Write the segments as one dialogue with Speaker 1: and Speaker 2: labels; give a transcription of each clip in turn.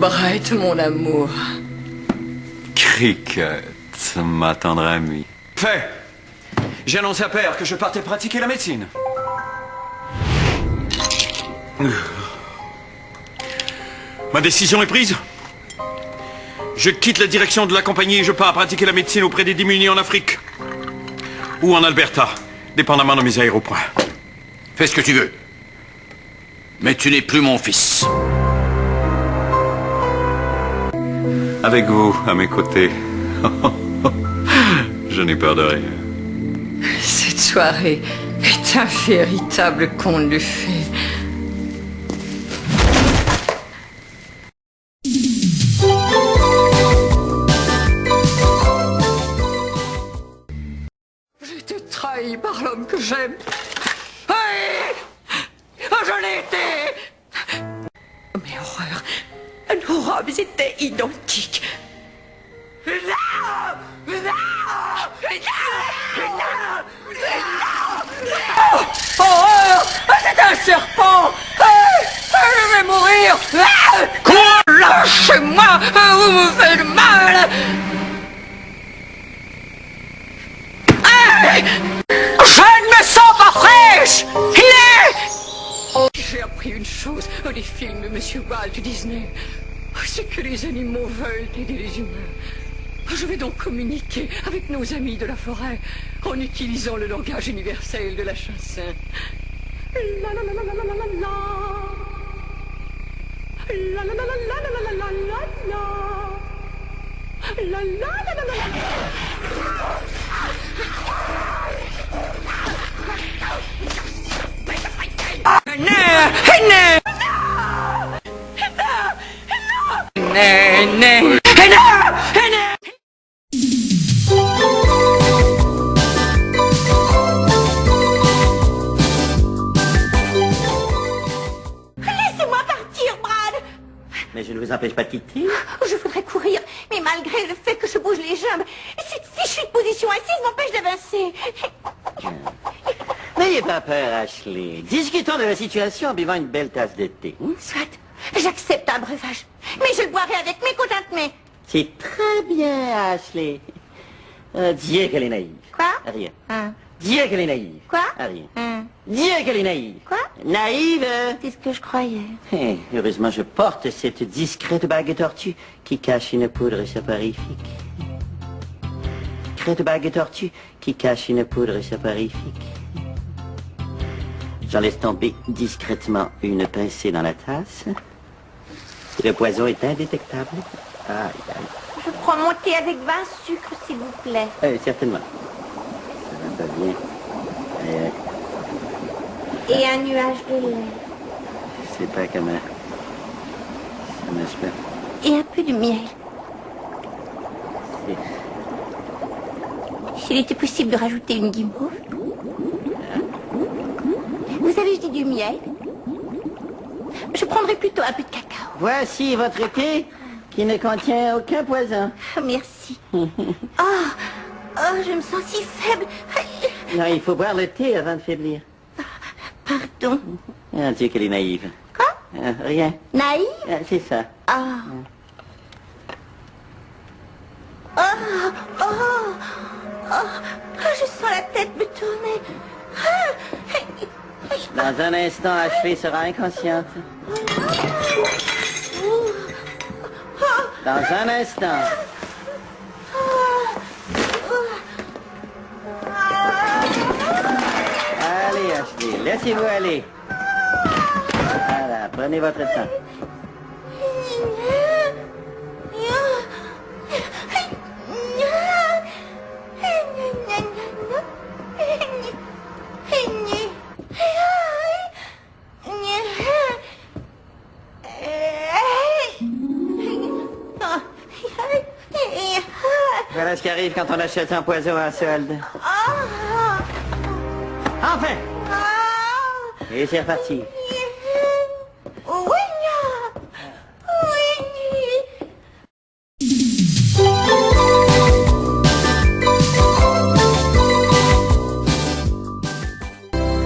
Speaker 1: Bright, mon amour.
Speaker 2: Cricket, ma tendre amie.
Speaker 3: Fait. J'ai annoncé à Père que je partais pratiquer la médecine. Ma décision est prise. Je quitte la direction de la compagnie et je pars pratiquer la médecine auprès des démunis en Afrique. Ou en Alberta, dépendamment de mes aéropoints.
Speaker 4: Fais ce que tu veux. Mais tu n'es plus mon fils.
Speaker 2: Avec vous, à mes côtés. Je n'ai peur de rien.
Speaker 1: Cette soirée est un véritable conte de fées. J'ai été trahi par l'homme que j'aime. Je l'ai été. Mais horreur, nos robes étaient identiques. Non! Non! Non! Horreur! C'est un serpent! Je vais mourir! Quoi? Lâchez-moi! Vous me faites mal! Je ne me sens pas fraîche! Il est... J'ai appris une chose des films de Monsieur Walt Disney. C'est que les animaux veulent aider les humains. Je vais donc communiquer avec nos amis de la forêt en utilisant le langage universel de la chanson. La la la la la la la la. La la la la la la la la la la. La la la la la la.
Speaker 5: Laissez-moi partir, Brad.
Speaker 6: Mais je ne vous empêche pas de quitter.
Speaker 5: Je voudrais courir, mais malgré le fait que je bouge les jambes, cette fichue position assise m'empêche d'avancer.
Speaker 6: N'ayez pas peur, Ashley. Discutons de la situation en buvant une belle tasse de thé.
Speaker 5: Soit, j'accepte un breuvage, mais je le boirai avec mécontentement.
Speaker 6: C'est très bien, Ashley. Dieu qu'elle est naïve.
Speaker 5: Quoi?
Speaker 6: Rien.
Speaker 5: Hein?
Speaker 6: Dieu qu'elle est naïve.
Speaker 5: Quoi?
Speaker 6: Rien.
Speaker 5: Hein?
Speaker 6: Dieu qu'elle est naïve.
Speaker 5: Quoi?
Speaker 6: Naïve.
Speaker 5: C'est ce que je croyais.
Speaker 6: Heureusement, je porte cette discrète bague tortue qui cache une poudre soporifique. Discrète bague tortue qui cache une poudre soporifique. J'en laisse tomber discrètement une pincée dans la tasse. Le poison est indétectable. Aïe, aïe.
Speaker 5: Je prends mon thé avec 20 sucres, s'il vous plaît.
Speaker 6: Certainement. Ça va pas bien.
Speaker 5: Et un nuage de lait.
Speaker 6: Je sais pas comment ça marche pas.
Speaker 5: Et un peu de miel. S'il était possible de rajouter une guimauve. Vous savez, je dis du miel. Je prendrais plutôt un peu de cacao.
Speaker 6: Voici votre thé qui ne contient aucun poison.
Speaker 5: Merci. Oh, je me sens si faible.
Speaker 6: Non, il faut boire le thé avant de faiblir.
Speaker 5: Pardon.
Speaker 6: Ah, Dieu qu'elle est naïve.
Speaker 5: Quoi?
Speaker 6: Rien.
Speaker 5: Naïve?
Speaker 6: C'est ça.
Speaker 5: Ah. Je sens la tête me tourner.
Speaker 6: Dans un instant, Ashley sera inconsciente. Dans un instant. Allez, Ashley, laissez-vous aller. Voilà, prenez votre temps. Voilà ce qui arrive quand on achète un poison à solde. Enfin! Et c'est reparti.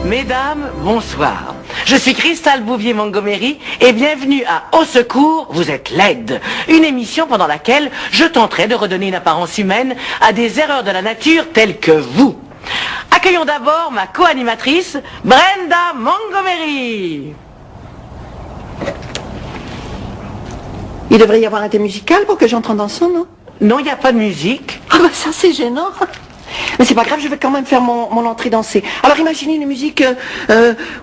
Speaker 7: Mesdames, bonsoir. je suis Crystal Bouvier-Montgomery et bienvenue à Au secours, vous êtes laide. Une émission pendant laquelle je tenterai de redonner une apparence humaine à des erreurs de la nature telles que vous. Accueillons d'abord ma co-animatrice, Brenda Montgomery.
Speaker 8: Il devrait y avoir un thème musical pour que j'entre en dansant, non?
Speaker 7: Non, il n'y a pas de musique.
Speaker 8: Ah bah ça c'est gênant. Mais c'est pas grave, je vais quand même faire mon entrée dansée. Alors imaginez une musique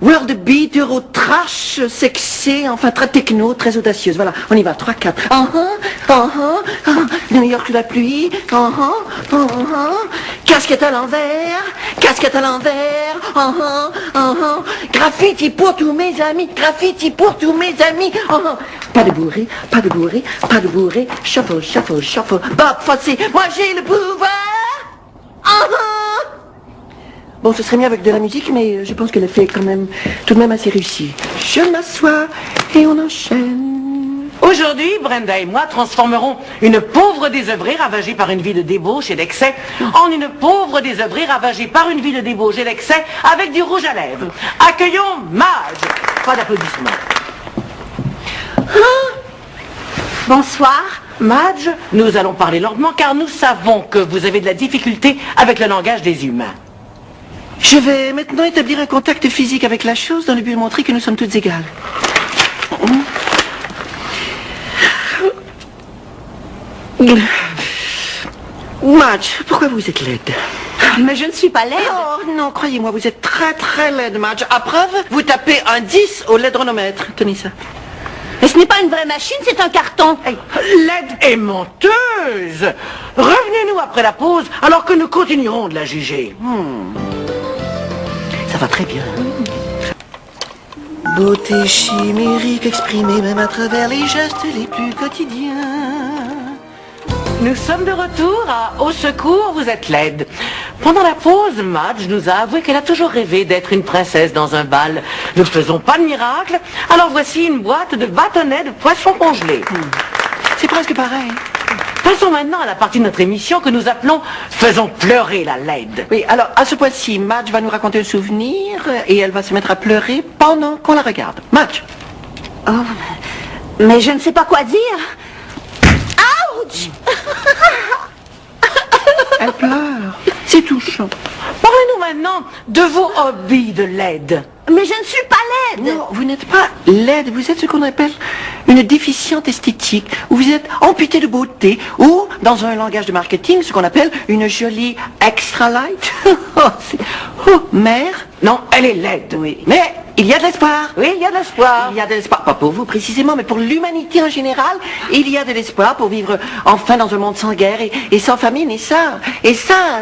Speaker 8: world beat, euro trash, sexy, enfin très techno, très audacieuse. Voilà, on y va, 3, 4. New York sous la pluie. Casquette à l'envers, casquette à l'envers. Graffiti pour tous mes amis, graffiti pour tous mes amis. Pas de bourré, pas de bourré, pas de bourré. Shuffle, shuffle, shuffle. Bob Fosse, moi j'ai le pouvoir. Bon, ce serait mieux avec de la musique, mais je pense que l'effet est quand même tout de même assez réussi. Je m'assois et on enchaîne.
Speaker 7: Aujourd'hui, Brenda et moi transformerons une pauvre désœuvrée ravagée par une vie de débauche et d'excès en une pauvre désœuvrée ravagée par une vie de débauche et d'excès avec du rouge à lèvres. Accueillons Madge. Pas d'applaudissements.
Speaker 5: Bonsoir.
Speaker 7: Madge, nous allons parler lentement car nous savons que vous avez de la difficulté avec le langage des humains.
Speaker 8: Je vais maintenant établir un contact physique avec la chose dans le but de montrer que nous sommes toutes égales. Madge, pourquoi vous êtes laide?
Speaker 5: Mais je ne suis pas laide.
Speaker 8: Oh non, croyez-moi, vous êtes très très laide, Madge. À preuve, vous tapez un 10 au laidronomètre. Tenez ça.
Speaker 5: Mais ce n'est pas une vraie machine, c'est un carton.
Speaker 7: Laide et menteuse. Revenez-nous après la pause alors que nous continuerons de la juger.
Speaker 8: Ça va très bien. Beauté chimérique exprimée même à travers les gestes les plus quotidiens.
Speaker 7: Nous sommes de retour à Au secours, vous êtes laide. Pendant la pause, Madge nous a avoué qu'elle a toujours rêvé d'être une princesse dans un bal. Nous ne faisons pas de miracle, alors voici une boîte de bâtonnets de poissons congelés.
Speaker 8: C'est presque pareil.
Speaker 7: Passons maintenant à la partie de notre émission que nous appelons « Faisons pleurer la laide ».
Speaker 8: Oui, alors à ce point-ci, Madge va nous raconter un souvenir et elle va se mettre à pleurer pendant qu'on la regarde. Madge.
Speaker 5: Oh, mais je ne sais pas quoi dire. Ouch!
Speaker 8: Elle pleure. C'est touchant.
Speaker 7: Parlez-nous maintenant de vos hobbies de laide.
Speaker 5: Mais je ne suis pas laide.
Speaker 8: Non, vous n'êtes pas laide, vous êtes ce qu'on appelle une déficiente esthétique, ou vous êtes amputée de beauté, ou, dans un langage de marketing, ce qu'on appelle une jolie extra light. Mère.
Speaker 7: Non, elle est laide.
Speaker 8: Oui, mais il y a de l'espoir.
Speaker 7: Oui, il y a de l'espoir.
Speaker 8: Il y a de l'espoir, pas pour vous précisément, mais pour l'humanité en général, il y a de l'espoir pour vivre enfin dans un monde sans guerre et sans famine, et ça,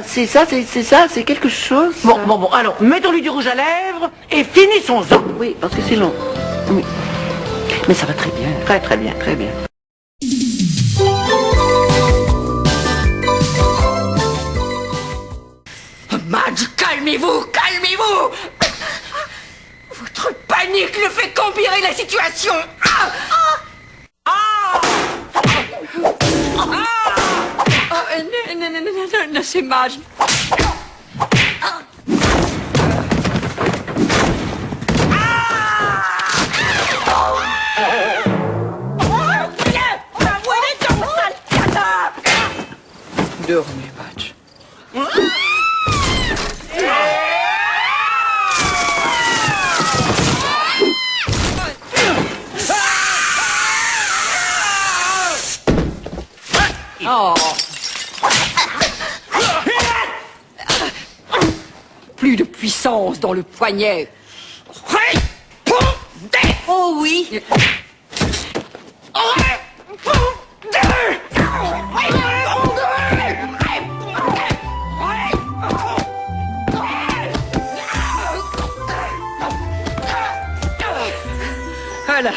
Speaker 8: c'est quelque chose.
Speaker 7: Bon, alors, mettons-lui du rouge à lèvres et finissons-en.
Speaker 8: Oui, parce que c'est long. Oui. Mais ça va très bien.
Speaker 7: Très, très bien.
Speaker 8: Très bien.
Speaker 1: Madge, calmez-vous, calmez-vous. Votre panique ne fait qu'empirer la situation. Non, c'est Madge.
Speaker 8: Dormez, Madge.
Speaker 1: Oh. Plus de puissance dans le poignet.
Speaker 5: Oh oui.
Speaker 1: Voilà.